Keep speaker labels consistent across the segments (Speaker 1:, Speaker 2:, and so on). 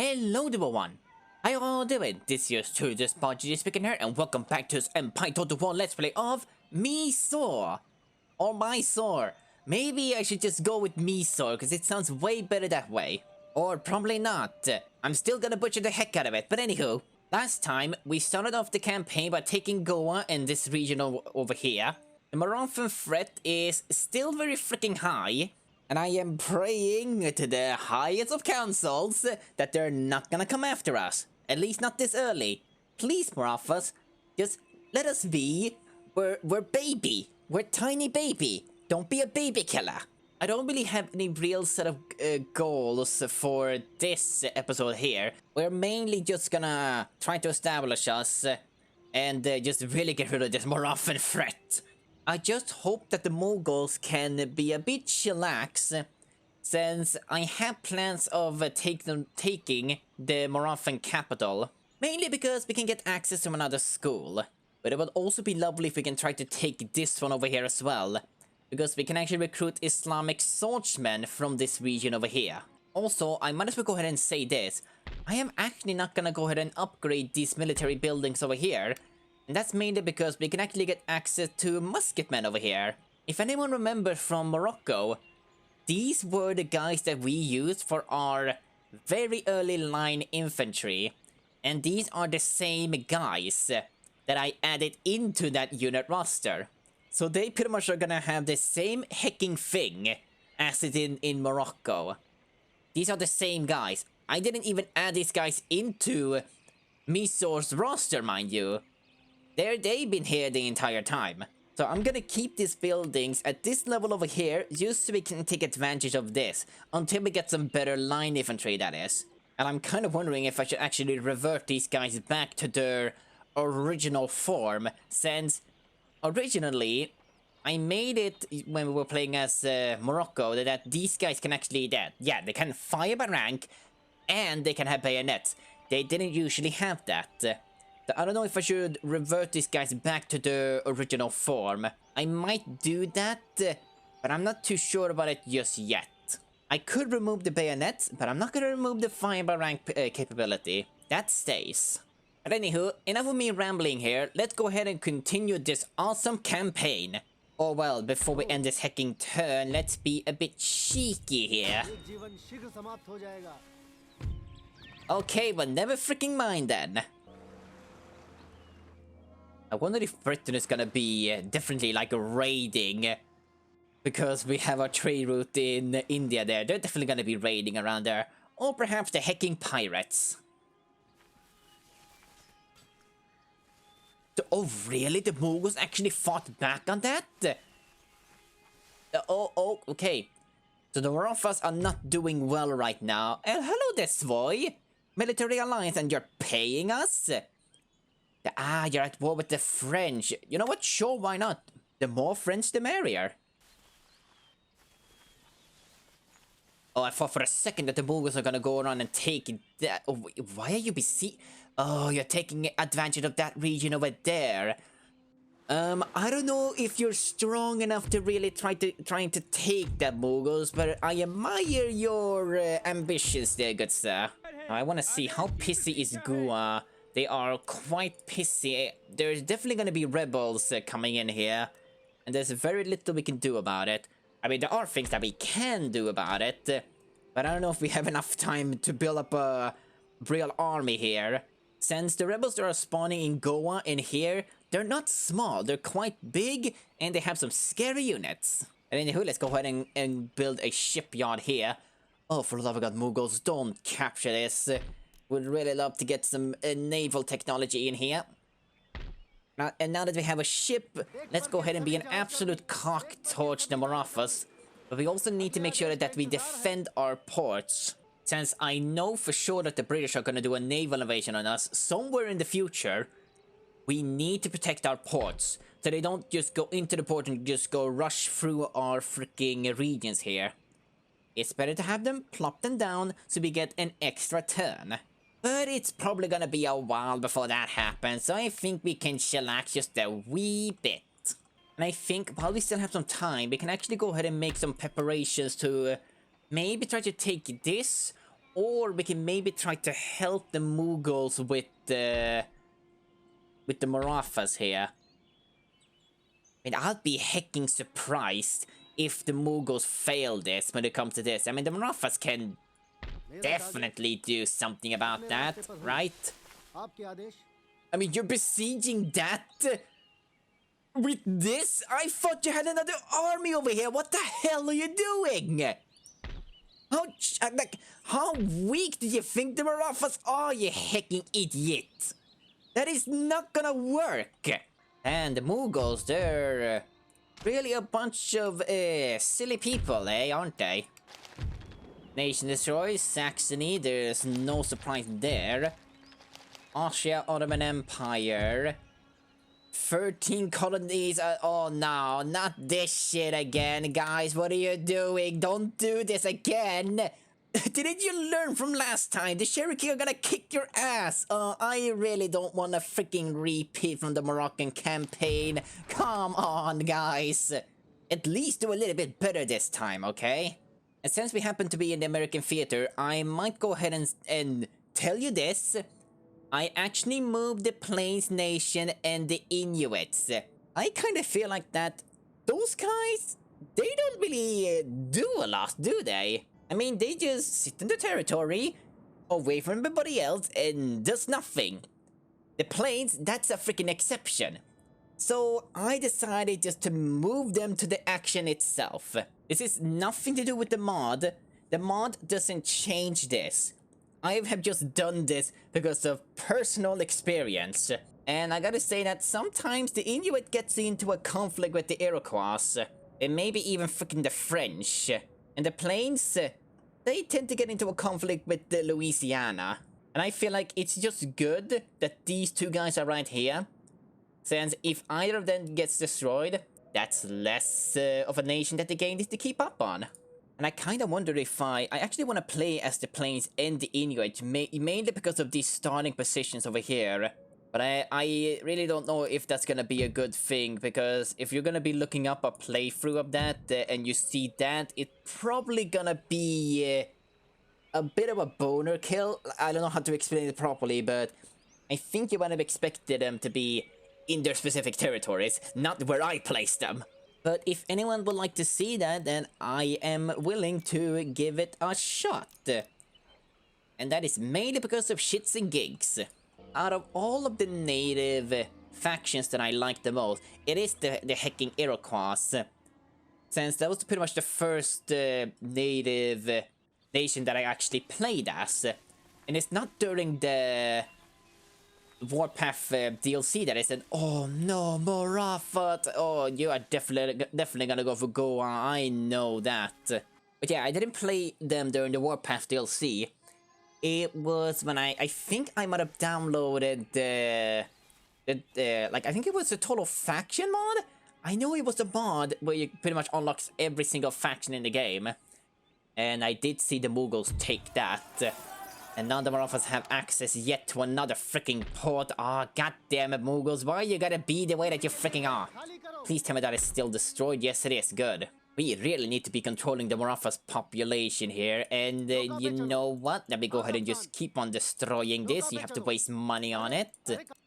Speaker 1: Hello everyone! How you all doing? This is your Podgy speaking here, and welcome back to this Empire Total War Let's Play of Mysore! Or Mysore. Maybe I should just go with Mysore, because it sounds way better that way. Or probably not. I'm still gonna butcher the heck out of it, but anywho. Last time, we started off the campaign by taking Goa and this region over here. The Moronfan threat is still very freaking high. And I am praying to the highest of councils that they're not gonna come after us. At least not this early. Please, more of us. Just let us be. We're baby. We're tiny baby. Don't be a baby killer. I don't really have any real set of goals for this episode here. We're mainly just gonna try to establish us and just really get rid of this Moronfan threat. I just hope that the Mongols can be a bit chillax, since I have plans of taking the Moronfan capital, mainly because we can get access to another school. But it would also be lovely if we can try to take this one over here as well, because we can actually recruit Islamic swordsmen from this region over here. Also, I might as well go ahead and say this. I am actually not gonna go ahead and upgrade these military buildings over here. And that's mainly because we can actually get access to musketmen over here. If anyone remembers from Morocco, these were the guys that we used for our very early line infantry. And these are the same guys that I added into that unit roster. So they pretty much are gonna have the same hecking thing as it in Morocco. These are the same guys. I didn't even add these guys into Mysore's roster, mind you. They've been here the entire time. So I'm gonna keep these buildings at this level over here, just so we can take advantage of this, until we get some better line infantry, that is. And I'm kind of wondering if I should actually revert these guys back to their original form, since originally I made it when we were playing as Morocco that these guys can actually, they can fire by rank, and they can have bayonets. They didn't usually have that. I don't know if I should revert these guys back to their original form. I might do that, but I'm not too sure about it just yet. I could remove the bayonets, but I'm not gonna remove the fire by rank capability. That stays. But anywho, enough of me rambling here. Let's go ahead and continue this awesome campaign. Or well, before we end this hecking turn, let's be a bit cheeky here. Okay, but never freaking mind then. I wonder if Britain is gonna be definitely like raiding, because we have our trade route in India there. They're definitely gonna be raiding around there. Or perhaps the hecking pirates. Oh really? The Mongols actually fought back on that? Okay. So the Morofas are not doing well right now. And hello there, Svoy. Military alliance, and you're paying us? You're at war with the French. You know what? Sure, why not? The more French, the merrier. Oh, I thought for a second that the Mongols are gonna go around and take that. Oh, why are you busy? Oh, you're taking advantage of that region over there. I don't know if you're strong enough to really trying to take that, Mongols, but I admire your ambitions there, good sir. I want to see how pissy is Goa. They are quite pissy. There's definitely going to be rebels coming in here. And there's very little we can do about it. I mean, there are things that we can do about it. But I don't know if we have enough time to build up a real army here. Since the rebels that are spawning in Goa and here, they're not small. They're quite big, and they have some scary units. And anywho, let's go ahead and build a shipyard here. Oh, for the love of God, Mughals, don't capture this. Would really love to get some naval technology in here. And now that we have a ship, let's go ahead and be an absolute cock torch the Morofas. But we also need to make sure that we defend our ports. Since I know for sure that the British are going to do a naval invasion on us somewhere in the future, we need to protect our ports. So they don't just go into the port and just go rush through our freaking regions here. It's better to have them, plop them down, so we get an extra turn. But it's probably gonna be a while before that happens, so I think we can chillax just a wee bit. And I think while we still have some time, we can actually go ahead and make some preparations to maybe try to take this, Or we can maybe try to help the Mughals with the Marathas here. I mean, I'll be hecking surprised if the Mughals fail this when it comes to this. I mean, the Marathas can definitely do something about that, right? I mean, you're besieging that with this? I thought you had another army over here. What the hell are you doing? How weak do you think the Marathas are, you hecking idiot? That is not gonna work. And the Mughals, they're really a bunch of silly people, aren't they? Nation destroys, Saxony, there's no surprise there. Austria, Ottoman Empire. 13 colonies, oh no, not this shit again, guys, what are you doing? Don't do this again! Didn't you learn from last time? The Cherokee are gonna kick your ass! I really don't want a freaking repeat from the Moroccan campaign. Come on, guys! At least do a little bit better this time, okay? And since we happen to be in the American theater, I might go ahead and tell you this. I actually moved the Plains Nation and the Inuits. I kind of feel like that those guys, they don't really do a lot, do they? I mean, they just sit in the territory, away from everybody else, and does nothing. The Plains, that's a freaking exception. So I decided just to move them to the action itself. This is nothing to do with the mod. The mod doesn't change this. I have just done this because of personal experience. And I gotta say that sometimes the Inuit gets into a conflict with the Iroquois. And maybe even freaking the French. And the Plains, they tend to get into a conflict with the Louisiana. And I feel like it's just good that these two guys are right here. Since if either of them gets destroyed, that's less of a nation that the game needs to keep up on. And I kind of wonder if I actually want to play as the Plains and the Inuit, mainly because of these starting positions over here. But I really don't know if that's going to be a good thing, because if you're going to be looking up a playthrough of that and you see that, it's probably going to be a bit of a boner kill. I don't know how to explain it properly, but I think you would have expected them to be in their specific territories, not where I placed them. But if anyone would like to see that, then I am willing to give it a shot. And that is mainly because of shits and gigs. Out of all of the native factions that I like the most, it is the hecking Iroquois. Since that was pretty much the first native nation that I actually played as. And it's not during the Warpath DLC that I said, oh no, Morafa, oh, you are definitely gonna go for Goa, I know that. But yeah, I didn't play them during the Warpath DLC. It was when I think I might have downloaded like, I think it was the Total Faction mod? I know it was the mod where you pretty much unlocks every single faction in the game. And I did see the Mughals take that. And none of us have access yet to another freaking port. Ah, oh, goddamn it, Mughals. Why you gotta be the way that you freaking are? Please tell me that it's still destroyed. Yes, it is. Good. We really need to be controlling the Marathas population here. And you know what? Let me go ahead and just keep on destroying this. You have to waste money on it.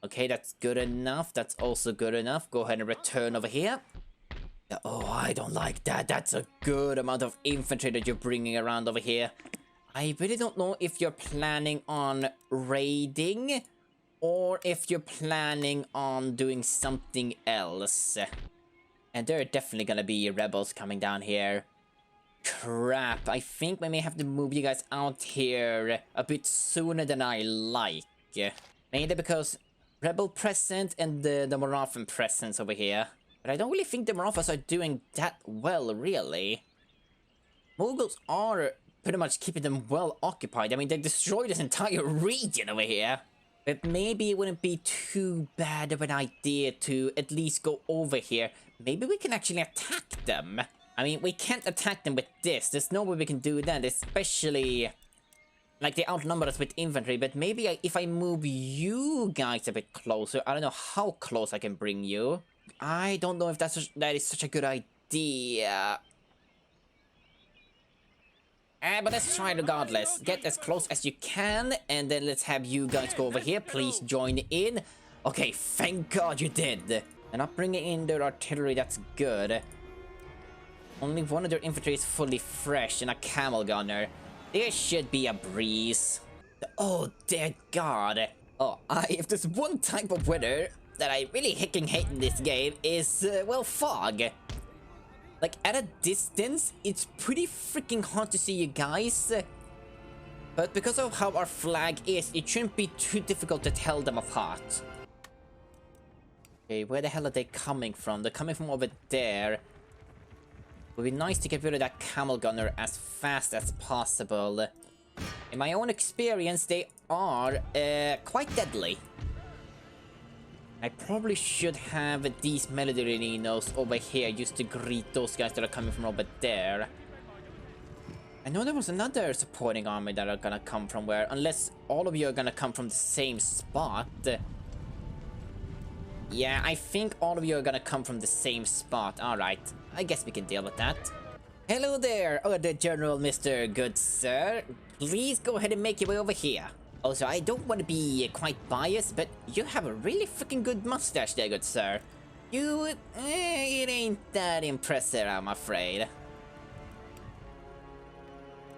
Speaker 1: Okay, that's good enough. That's also good enough. Go ahead and return over here. Oh, I don't like that. That's a good amount of infantry that you're bringing around over here. I really don't know if you're planning on raiding or if you're planning on doing something else. And there are definitely gonna be rebels coming down here. Crap, I think we may have to move you guys out here a bit sooner than I like. Mainly because rebel presence and the Morathan presence over here. But I don't really think the Marathas are doing that well, really. Mughals are pretty much keeping them well occupied. I mean, they destroyed this entire region over here. But maybe it wouldn't be too bad of an idea to at least go over here. Maybe we can actually attack them. I mean, we can't attack them with this. There's no way we can do that, especially like they outnumber us with infantry. But maybe if I move you guys a bit closer, I don't know how close I can bring you. I don't know if that is such a good idea. But let's try regardless. Get as close as you can, and then let's have you guys go over here. Please join in. Okay, thank God you did. They're not bringing in their artillery, that's good. Only one of their infantry is fully fresh and a camel gunner. There should be a breeze. Oh, dear God. Oh, if there's one type of weather that I really hate in this game is, well, fog. Like, at a distance, it's pretty freaking hard to see you guys. But because of how our flag is, it shouldn't be too difficult to tell them apart. Okay, where the hell are they coming from? They're coming from over there. It would be nice to get rid of that camel gunner as fast as possible. In my own experience, they are quite deadly. I probably should have these Melodorinos over here just to greet those guys that are coming from over there. I know there was another supporting army that are gonna come from where, unless all of you are gonna come from the same spot. Yeah, I think all of you are gonna come from the same spot. Alright, I guess we can deal with that. Hello there, the General Mr. Good Sir. Please go ahead and make your way over here. Also, I don't want to be quite biased, but you have a really freaking good mustache there, good sir. It ain't that impressive, I'm afraid.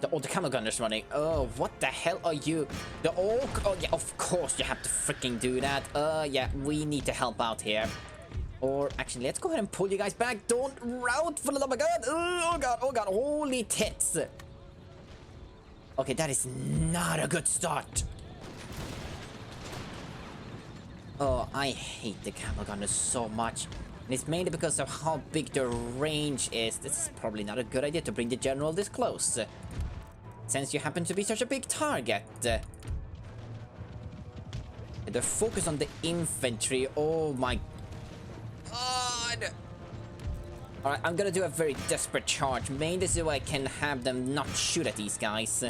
Speaker 1: The camel gunner's running. Oh, what the hell are you? Oh, yeah, of course you have to freaking do that. Yeah, we need to help out here. Or, actually, let's go ahead and pull you guys back. Don't rout, for the love of God. Oh, God, oh, God, holy tits. Okay, that is not a good start. Oh, I hate the camel gunners so much. And it's mainly because of how big their range is. This is probably not a good idea to bring the general this close. Since you happen to be such a big target. They're focused on the infantry. Oh my God. Alright, I'm gonna do a very desperate charge. Mainly so I can have them not shoot at these guys.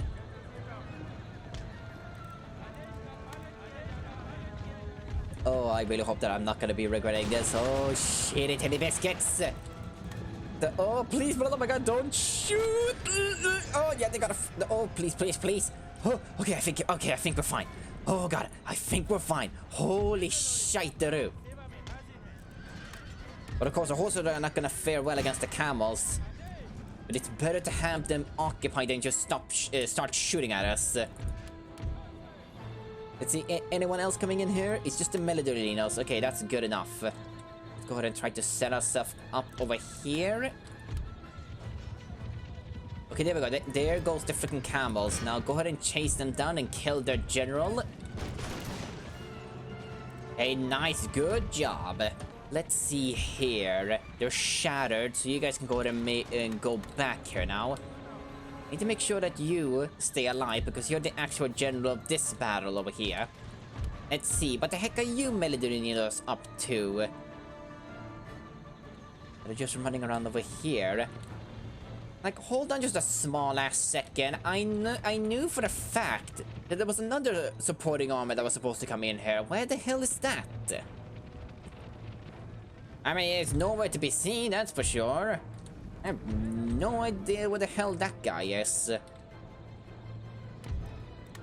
Speaker 1: Oh, I really hope that I'm not gonna be regretting this. Oh, shitty titty biscuits. Oh, please, oh my God, don't shoot. Oh, yeah, they got a... Oh, please, please, please. Oh, okay, I think we're fine. Oh, God, I think we're fine. Holy shite-a-roo. But of course, the horses are not gonna fare well against the camels. But it's better to have them occupied than just start shooting at us. Let's see, anyone else coming in here? It's just the Melodorinos. Okay, that's good enough. Let's go ahead and try to set ourselves up over here. Okay, there we go. There goes the freaking camels. Now go ahead and chase them down and kill their general. Hey, nice, good job. Let's see here. They're shattered, so you guys can go ahead and go back here now. Need to make sure that you stay alive because you're the actual general of this battle over here. Let's see, what the heck are you Melodorinos up to? They're just running around over here. Like, hold on just a small ass second. I knew for a fact that there was another supporting army that was supposed to come in here. Where the hell is that? I mean, it's nowhere to be seen, that's for sure. I have no idea where the hell that guy is.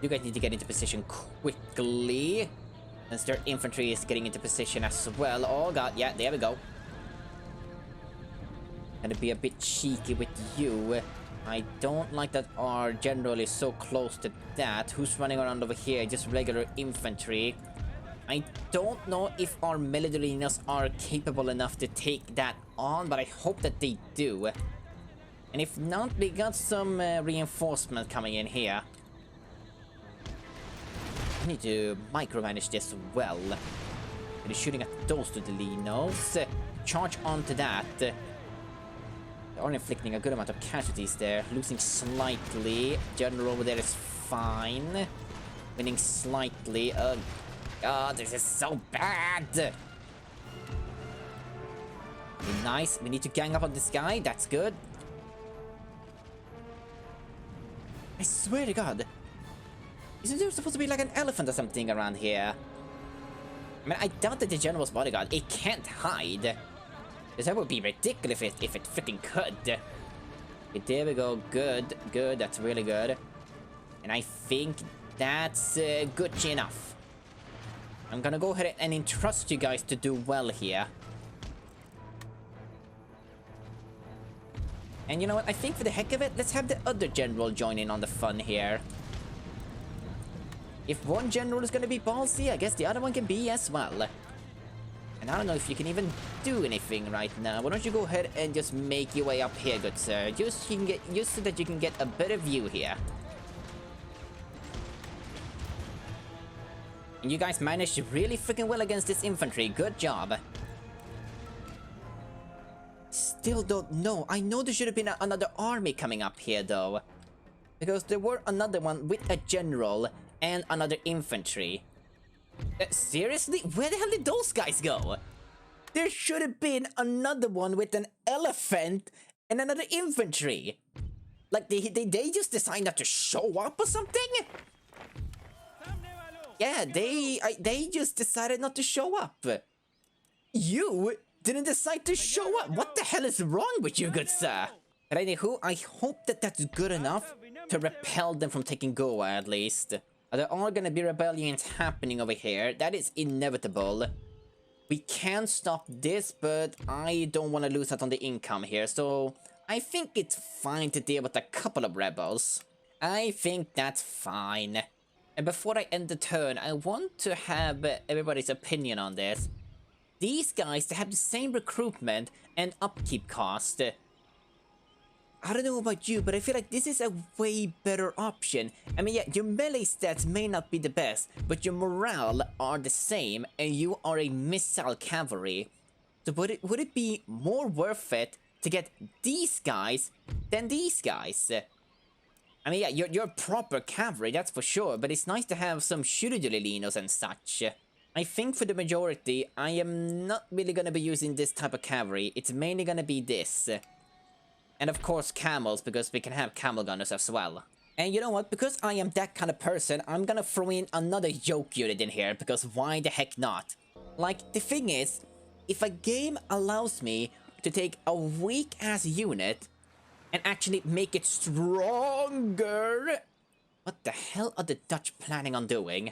Speaker 1: You guys need to get into position quickly. Since their infantry is getting into position as well. Oh God, yeah, there we go. Gonna be a bit cheeky with you. I don't like that our general is so close to that. Who's running around over here? Just regular infantry. I don't know if our Melodorinos are capable enough to take that on, but I hope that they do. And if not, we got some reinforcement coming in here. I need to micromanage this well. And shooting at those to the Linos. Charge onto that. They are inflicting a good amount of casualties there. Losing slightly. General over there is fine. Winning slightly. God, this is so bad. Okay, nice. We need to gang up on this guy. That's good. I swear to God. Isn't there supposed to be like an elephant or something around here? I mean, I doubt that the general's bodyguard, it can't hide. Because that would be ridiculous if it freaking could. Okay, there we go. Good, good. That's really good. And I think that's good enough. I'm gonna go ahead and entrust you guys to do well here. And you know what? I think for the heck of it, let's have the other general join in on the fun here. If one general is gonna be ballsy, I guess the other one can be as well. And I don't know if you can even do anything right now. Why don't you go ahead and just make your way up here, good sir? Just so that you can get a better view here. And you guys managed really freaking well against this infantry. Good job. Still don't know. I know there should have been another army coming up here, though. Because there were another one with a general and another infantry. Seriously? Where the hell did those guys go? There should have been another one with an elephant and another infantry. Like, they just decided not to show up or something? Yeah, they just decided not to show up. You didn't decide to show up. What the hell is wrong with you, good sir? But anywho, I hope that that's good enough to repel them from taking Goa, at least. There are gonna be rebellions happening over here. That is inevitable. We can stop this, but I don't want to lose out on the income here. So I think it's fine to deal with a couple of rebels. I think that's fine. And before I end the turn, I want to have everybody's opinion on this. These guys, they have the same recruitment and upkeep cost. I don't know about you, but I feel like this is a way better option. I mean, yeah, your melee stats may not be the best, but your morale are the same, and you are a missile cavalry. So would it be more worth it to get these guys than these guys? I mean, yeah, you're proper cavalry, that's for sure, but it's nice to have some shurudulilinos and such. I think for the majority, I am not really gonna be using this type of cavalry. It's mainly gonna be this. And of course camels, because we can have camel gunners as well. And you know what, because I am that kind of person, I'm gonna throw in another yoke unit in here, because why the heck not? Like, the thing is, if a game allows me to take a weak-ass unit and actually make it stronger... What the hell are the Dutch planning on doing?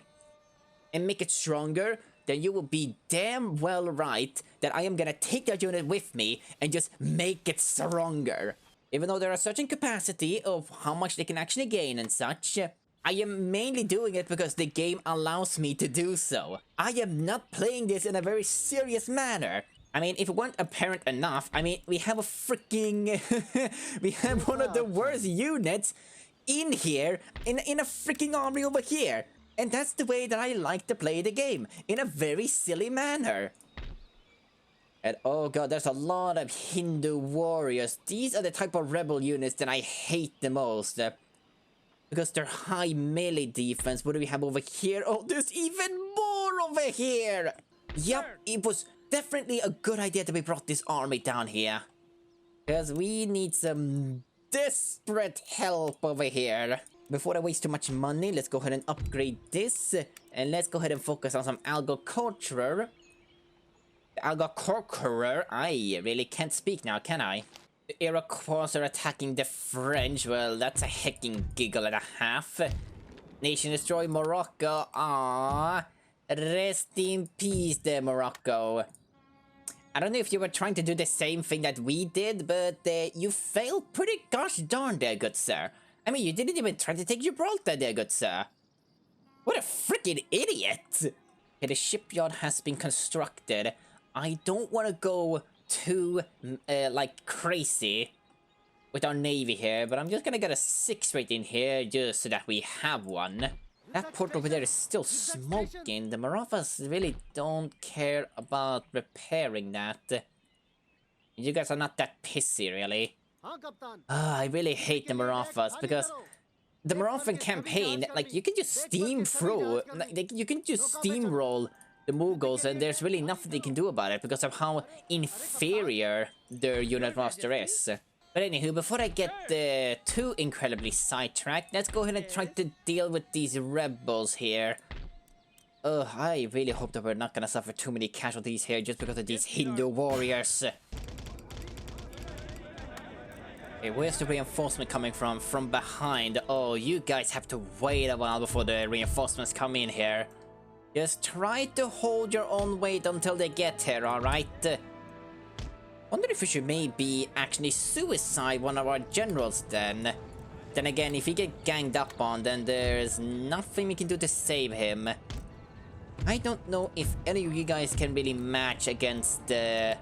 Speaker 1: And make it stronger, then you will be damn well right that I am gonna take that unit with me and just make it stronger. Even though there are certain capacity of how much they can actually gain and such, I am mainly doing it because the game allows me to do so. I am not playing this in a very serious manner. I mean, if it weren't apparent enough, I mean, we have a freaking... we have one of the worst units in here, in a freaking army over here. And that's the way that I like to play the game, in a very silly manner. And oh god, there's a lot of Hindu warriors. These are the type of rebel units that I hate the most. Because they're high melee defense. What do we have over here? Oh, there's even more over here! Yep, it was definitely a good idea that we brought this army down here. Because we need some desperate help over here. Before I waste too much money, let's go ahead and upgrade this. And let's go ahead and focus on some agriculture. Agriculture? I really can't speak now, can I? The Iroquois are attacking the French. Well, that's a hecking giggle and a half. Nation destroy Morocco. Ah, rest in peace there, Morocco. I don't know if you were trying to do the same thing that we did, but you failed pretty gosh darn there, good sir. I mean, you didn't even try to take Gibraltar there, good sir. What a freaking idiot! Okay, the shipyard has been constructed. I don't want to go too, like, crazy with our navy here, but I'm just gonna get a 6 right in here just so that we have one. That port over there is still smoking. The Marathas really don't care about repairing that. You guys are not that pissy, really. I really hate the Marathas because the Marathan campaign, like, you can just steam through, like, you can just steamroll the Mughals and there's really nothing they can do about it because of how inferior their unit roster is. But anywho, before I get too incredibly sidetracked, let's go ahead and try to deal with these rebels here. I really hope that we're not gonna suffer too many casualties here just because of these Hindu warriors. Okay, where's the reinforcement coming from? From behind. Oh, you guys have to wait a while before the reinforcements come in here. Just try to hold your own weight until they get here, alright? Wonder if we should maybe actually suicide one of our generals then. Then again, if he get ganged up on, then there's nothing we can do to save him. I don't know if any of you guys can really match against the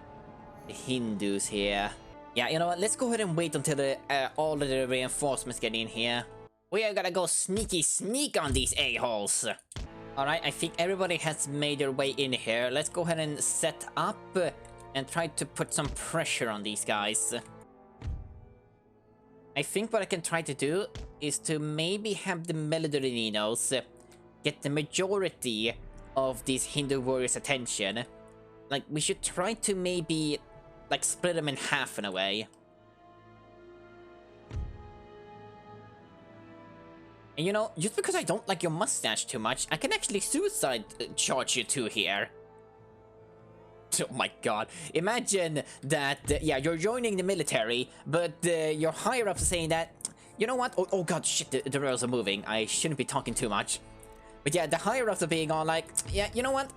Speaker 1: Hindus here. Yeah, you know what? Let's go ahead and wait until all of the reinforcements get in here. We are gonna go sneaky sneak on these a-holes. Alright, I think everybody has made their way in here. Let's go ahead and set up and try to put some pressure on these guys. I think what I can try to do is to maybe have the Melodorinos get the majority of these Hindu warriors' attention. Like, we should try to maybe, like, split them in half in a way. And you know, just because I don't like your mustache too much, I can actually suicide charge you two here. Oh my god. Imagine that, yeah, you're joining the military, but your higher-ups are saying that, you know what? Oh god, shit, the rails are moving. I shouldn't be talking too much. But yeah, the higher-ups are being all like, yeah, you know what?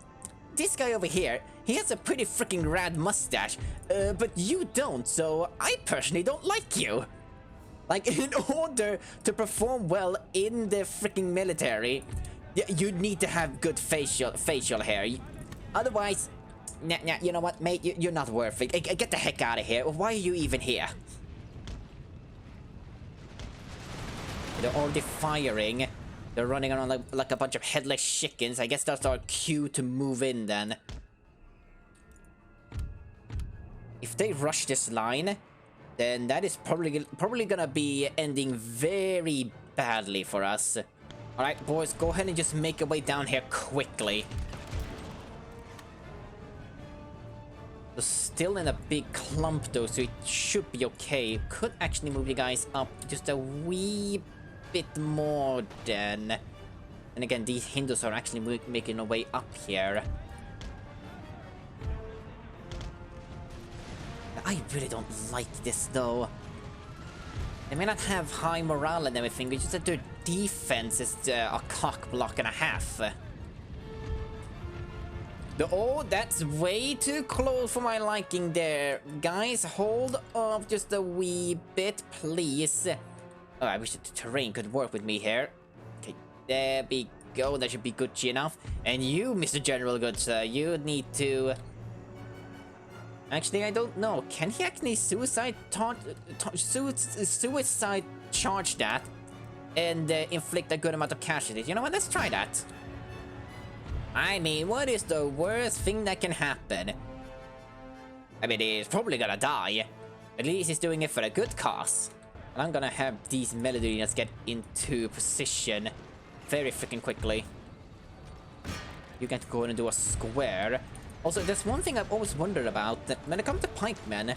Speaker 1: This guy over here, he has a pretty freaking rad mustache, but you don't, so I personally don't like you. Like, in order to perform well in the freaking military, you need to have good facial hair. Otherwise, nah, you know what, mate? You're not worth it. Get the heck out of here. Why are you even here? They're already firing. They're running around like a bunch of headless chickens. I guess that's our cue to move in then. If they rush this line, then that is probably gonna be ending very badly for us. Alright, boys, go ahead and just make your way down here quickly. They're still in a big clump though, so it should be okay. Could actually move you guys up just a wee bit more then. And again, these Hindus are actually making their way up here. I really don't like this though. They may not have high morale and everything, but just that their defense is a cock block and a half. Oh, that's way too close for my liking there. Guys, hold up just a wee bit, please. Oh, I wish the terrain could work with me here. Okay, there we go. That should be good enough. And you, Mr. General Good Sir, you need to... Actually, I don't know. Can he actually suicide charge that and inflict a good amount of casualties? You know what? Let's try that. I mean, what is the worst thing that can happen? I mean, he's probably gonna die. At least he's doing it for a good cause. And I'm gonna have these Melodorians get into position very freaking quickly. You get to go in and do a square. Also, there's one thing I've always wondered about, that when it comes to pikemen,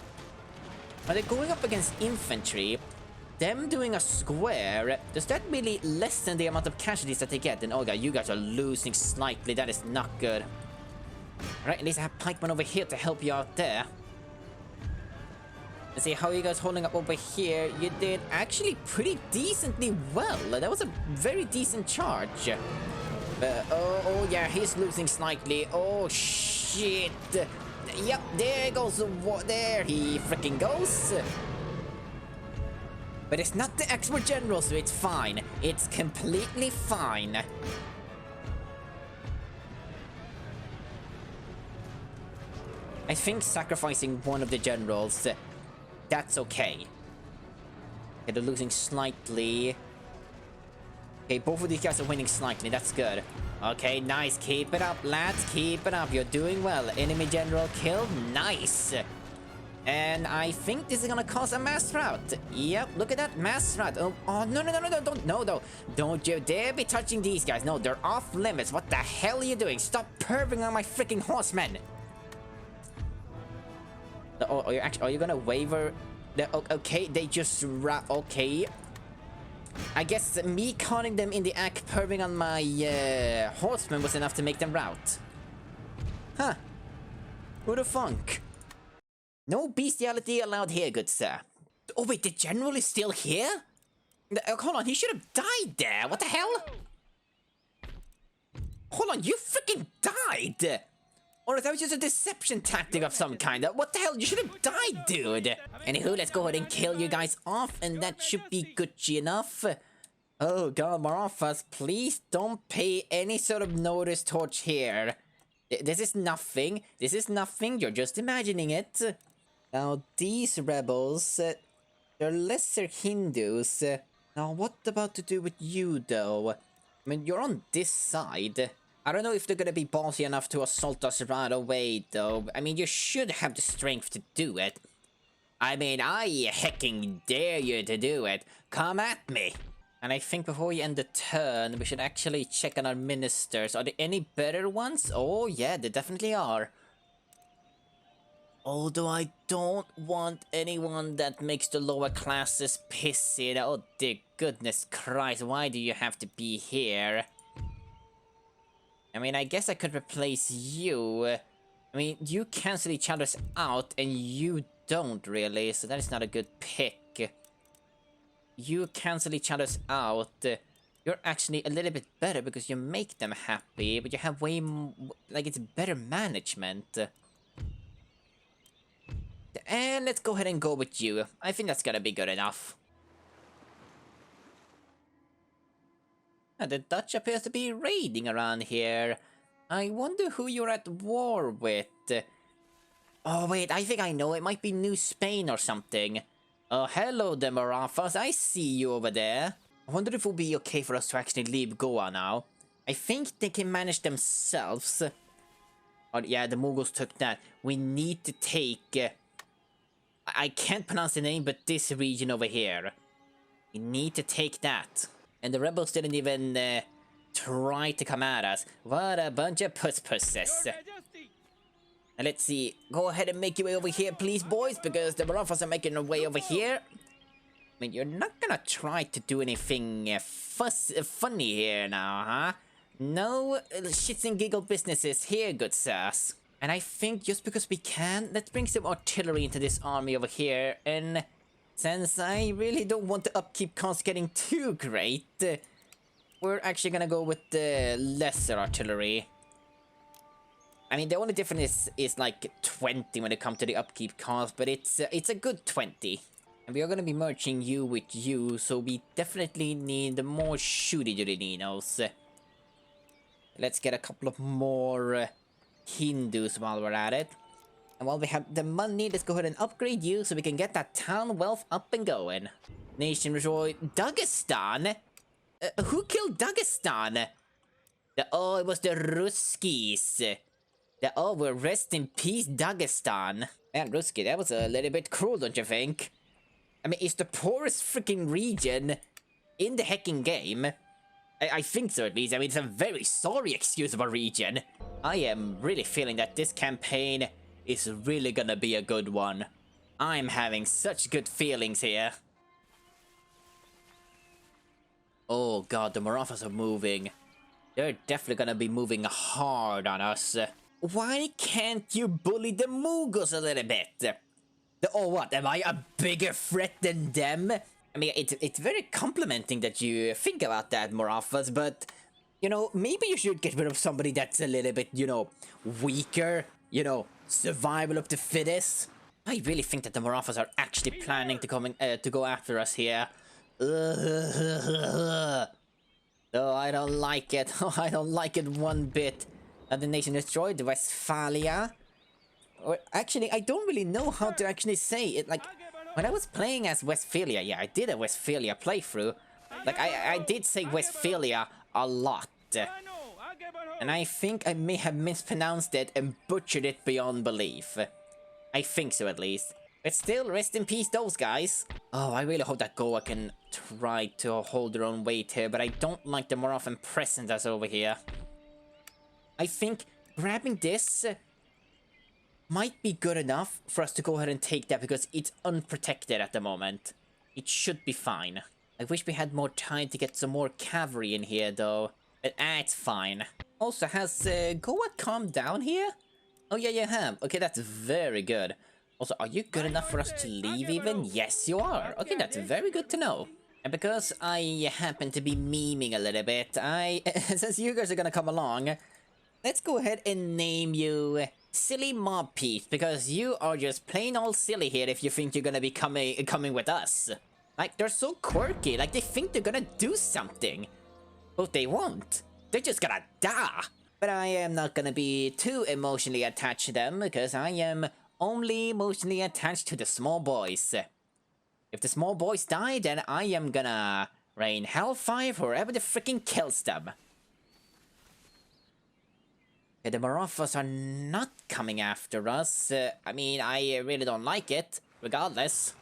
Speaker 1: when they're going up against infantry, them doing a square, does that really lessen the amount of casualties that they get? And oh god, you guys are losing slightly, that is not good. Alright, at least I have pikemen over here to help you out there. Let's see, how are you guys holding up over here? You did actually pretty decently well. That was a very decent charge. Oh yeah, he's losing slightly. Oh shit. Yep, there goes, there he freaking goes. But it's not the expert general, so it's fine. It's completely fine. I think sacrificing one of the generals, that's okay. Okay, they're losing slightly. Okay, both of these guys are winning slightly. That's good. Okay, nice. Keep it up, lads. Keep it up. You're doing well. Enemy general killed. Nice. And I think this is gonna cause a mass rout. Yep, look at that mass rout. Oh, no, don't you dare be touching these guys. No, they're off limits. What the hell are you doing? Stop perving on my freaking horsemen. Oh, are you gonna waver? Okay, they just okay. I guess me calling them in the act perving on my horsemen was enough to make them rout. Huh. Who the funk? No bestiality allowed here, good sir. Oh wait, the general is still here? Hold on, he should have died there. What the hell? Hold on, you freaking died! Or that was just a deception tactic of some kind. What the hell? You should have died, dude! Anywho, let's go ahead and kill you guys off, and that should be Gucci enough. Oh god, Marafas, please don't pay any sort of notice torch here. This is nothing. This is nothing. You're just imagining it. Now, these rebels, they're lesser Hindus. Now, what about to do with you, though? I mean, you're on this side. I don't know if they're gonna be ballsy enough to assault us right away, though. I mean, you should have the strength to do it. I mean, I hecking dare you to do it. Come at me. And I think before we end the turn, we should actually check on our ministers. Are there any better ones? Oh, yeah, there definitely are. Although I don't want anyone that makes the lower classes pissy. Oh, dear goodness Christ, why do you have to be here? I mean, I guess I could replace you. I mean, you cancel each other's out, and you don't really, so that is not a good pick. You cancel each other's out. You're actually a little bit better because you make them happy, but you have way more, like, it's better management. And let's go ahead and go with you. I think that's gonna be good enough. The Dutch appears to be raiding around here. I wonder who you're at war with. Oh wait, I think I know. It might be New Spain or something. Oh, hello there, Marafas. I see you over there. I wonder if it will be okay for us to actually leave Goa now. I think they can manage themselves. Oh yeah, the Mughals took that. We need to take... I can't pronounce the name, but this region over here. We need to take that. And the rebels didn't even try to come at us. What a bunch of puss-pusses. And let's see. Go ahead and make your way over here, please, boys, because the Marathas are making their way over here. I mean, you're not gonna try to do anything funny here now, huh? No shits and giggle businesses here, good sirs. And I think just because we can, let's bring some artillery into this army over here. And since I really don't want the upkeep cost getting too great, we're actually gonna go with the lesser artillery. I mean, the only difference is like 20 when it comes to the upkeep cost, but it's a good 20. And we are gonna be merging you with you, so we definitely need more shooty-doody-ninos. Let's get a couple of more Hindus while we're at it. And while we have the money, let's go ahead and upgrade you so we can get that town wealth up and going. Nation destroy Dagestan? Who killed Dagestan? Oh, it was the Ruskies. Oh, well, rest in peace, Dagestan. Man, Ruski, that was a little bit cruel, don't you think? I mean, it's the poorest freaking region in the hecking game. I think so, at least. I mean, it's a very sorry excusable region. I am really feeling that this campaign is really gonna be a good one. I'm having such good feelings here. Oh god, the Marathas are moving. They're definitely gonna be moving hard on us. Why can't you bully the Mughals a little bit? Oh, what? Am I a bigger threat than them? I mean, it's very complimenting that you think about that, Marathas, but, you know, maybe you should get rid of somebody that's a little bit, you know, weaker, you know, survival of the fittest. I really think that the Marathas are actually planning to go after us here. Oh, I don't like it. Oh, I don't like it one bit. The nation destroyed Westphalia. Or actually, I don't really know how to actually say it. Like, when I was playing as Westphalia, yeah, I did a Westphalia playthrough. Like, I did say Westphalia a lot. And I think I may have mispronounced it and butchered it beyond belief. I think so, at least. But still, rest in peace, those guys. Oh, I really hope that Goa can try to hold their own weight here, but I don't like the more often present that's over here. I think grabbing this might be good enough for us to go ahead and take that because it's unprotected at the moment. It should be fine. I wish we had more time to get some more cavalry in here, though. But it's fine. Also, has Goa calmed down here? Oh, yeah, you have. Okay, that's very good. Also, are you good enough for us to leave even? Yes, you are. Okay, that's very good to know. And because I happen to be memeing a little bit, since you guys are gonna come along, let's go ahead and name you Silly Mob Peeps, because you are just plain old silly here if you think you're gonna be coming with us. Like, they're so quirky, like they think they're gonna do something. But they won't. They're just gonna die. But I am not gonna be too emotionally attached to them, because I am only emotionally attached to the small boys. If the small boys die, then I am gonna rain hellfire for whoever the freaking kills them. Okay, the Marathas are not coming after us. I mean, I really don't like it, regardless.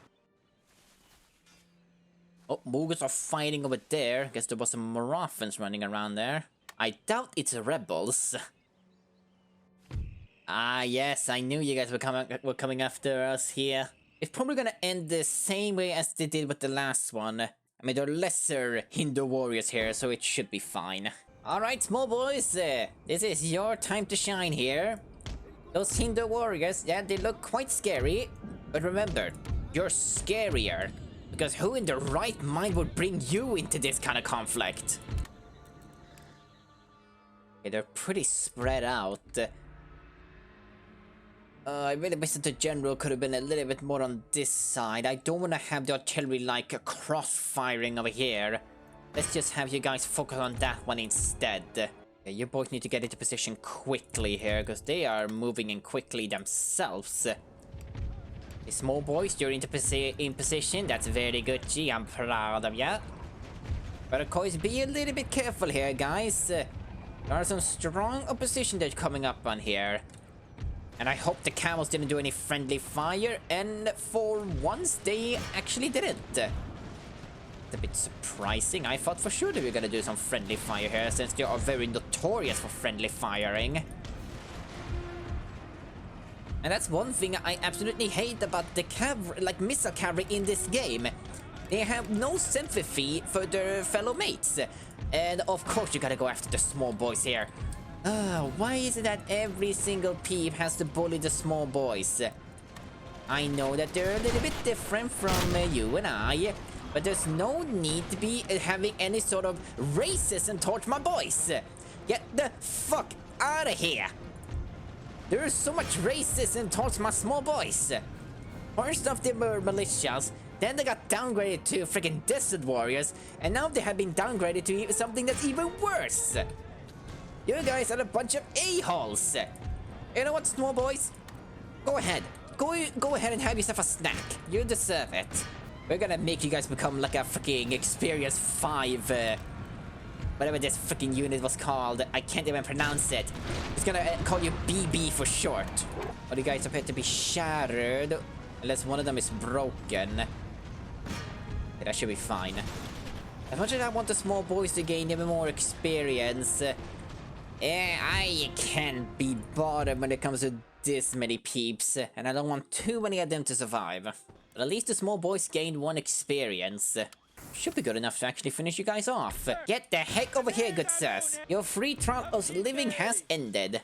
Speaker 1: Oh, Mughals are fighting over there. Guess there was some Marathans running around there. I doubt it's rebels. Ah, yes, I knew you guys were coming after us here. It's probably gonna end the same way as they did with the last one. I mean, they're lesser Hindu warriors here, so it should be fine. Alright, small boys, this is your time to shine here. Those Hindu warriors, yeah, they look quite scary. But remember, you're scarier. Because who in their right mind would bring you into this kind of conflict? Okay, they're pretty spread out. I really wish that the general could have been a little bit more on this side. I don't want to have the artillery like cross-firing over here. Let's just have you guys focus on that one instead. Okay, you boys need to get into position quickly here, because they are moving in quickly themselves. The small boys, you're in position. That's very good, G. I'm proud of ya. But of course, be a little bit careful here, guys. There are some strong opposition that's coming up on here. And I hope the camels didn't do any friendly fire, and for once they actually didn't. It's a bit surprising. I thought for sure they were gonna do some friendly fire here, since they are very notorious for friendly firing. And that's one thing I absolutely hate about the missile cavalry in this game. They have no sympathy for their fellow mates. And of course you gotta go after the small boys here. Why is it that every single peep has to bully the small boys? I know that they're a little bit different from you and I, but there's no need to be having any sort of racism towards my boys. Get the fuck out of here. There is so much racism towards my small boys. First off, they were militias, then they got downgraded to freaking desert warriors, and now they have been downgraded to something that's even worse. You guys are a bunch of a-holes. You know what, small boys? Go ahead. Go ahead and have yourself a snack. You deserve it. We're gonna make you guys become like a freaking Experience 5, whatever this freaking unit was called. I can't even pronounce it. It's gonna call you BB for short. But you guys appear to be shattered. Unless one of them is broken. Yeah, that should be fine. As much as I want the small boys to gain even more experience, I can't be bothered when it comes to this many peeps, and I don't want too many of them to survive. But at least the small boys gained one experience. Should be good enough to actually finish you guys off. Get the heck over here, good sirs. Your free trial of living has ended.